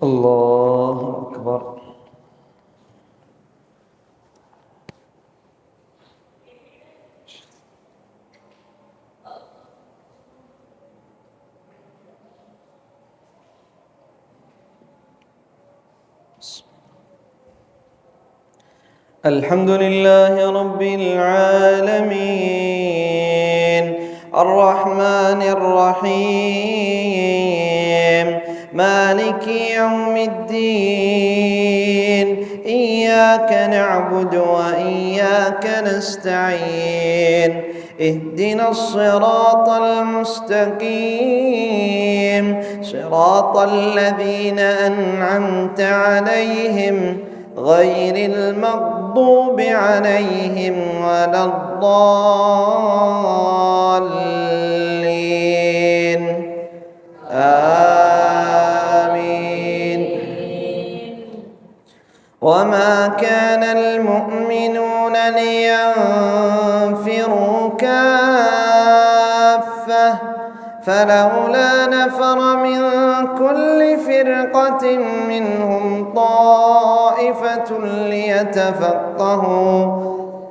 الله أكبر. الحمد لله رب العالمين الرحمن الرحيم مالك يوم الدين إياك نعبد وإياك نستعين اهدنا الصراط المستقيم صراط الذين أنعمت عليهم غير المغضوب عليهم ولا الضالين آمين. وما كان المؤمنون لينفروا كافة فلولا نفر من كل فرقة منهم طائفة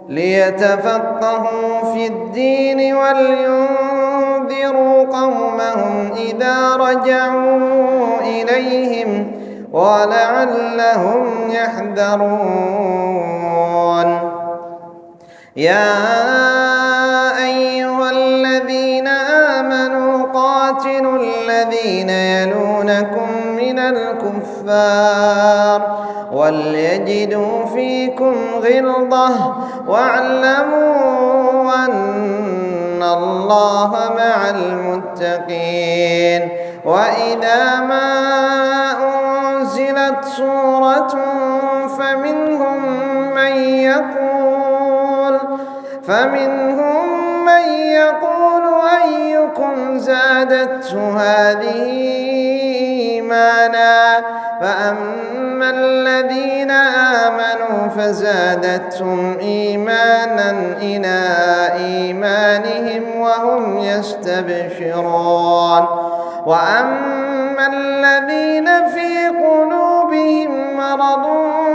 ليتفقهوا في الدين ولينذروا قومهم إذا رجعوا إليهم ولعلهم يحذرون. يا أيها الذين آمنوا قاتلوا الذين يلونكم من الكفار وليجدوا فيكم غلظة واعلموا أن الله مع المتقين. وإذا ما أنزلت سورة فمنهم من يقول أيكم زادته هذه إيمانا فأما الذين آمنوا فزادتهم إيمانا إلى إيمانهم وهم يستبشرون. وأما الذين في قلوبهم مرض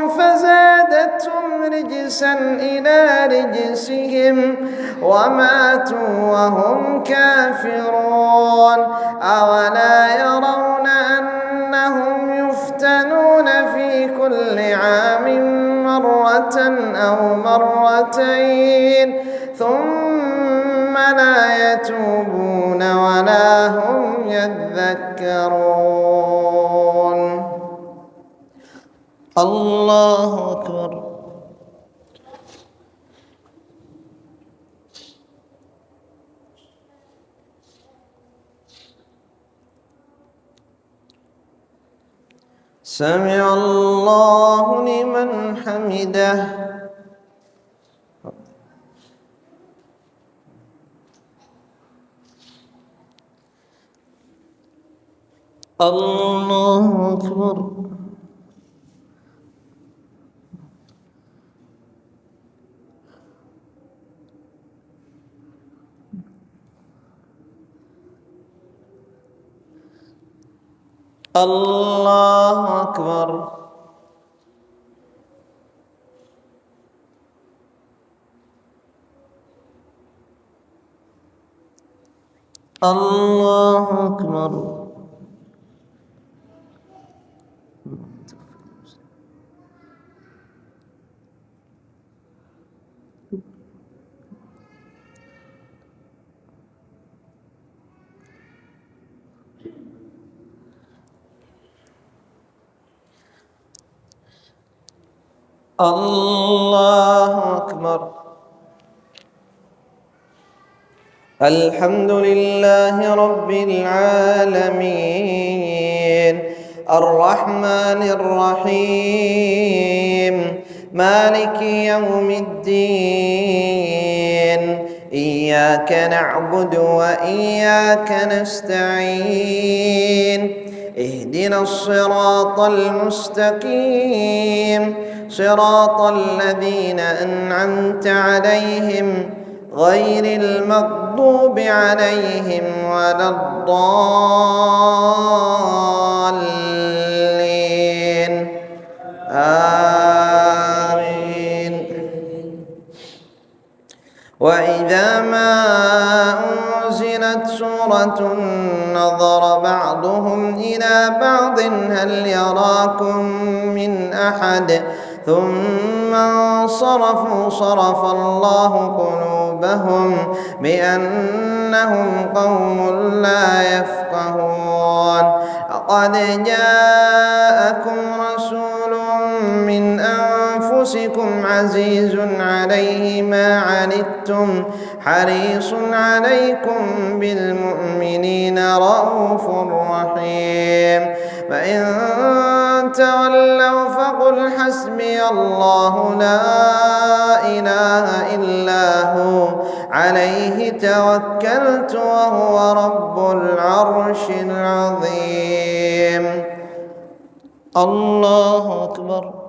فزادتهم رجسا إلى رجسهم وماتوا وهم كافرون. أولا يرون أنهم يفتنون في كل عام مرة أو مرتين ثم لا يتوبون ولا هم يذكرون. الله أكبر. سمع الله لمن حمده. الله أكبر. الله أكبر. الله أكبر. الله أكبر. الحمد لله رب العالمين الرحمن الرحيم مالك يوم الدين إياك نعبد وإياك نستعين اهدنا الصراط المستقيم صراط الذين أنعمت عليهم غير المغضوب عليهم ولا الضالين نظرة نظر بعضهم إلى بعض هل يراكم من أحد ثم انصرفوا صرف الله قلوبهم بأنهم قوم لا يفقهون. لقد جاءكم رسول من أنفسكم عزيز عليه ما عنتم حريص عليكم بالمؤمنين رءوف رحيم. فإن تولوا فقل حسبي الله لا إله إلا هو عليه توكلت وهو رب العرش العظيم. الله أكبر.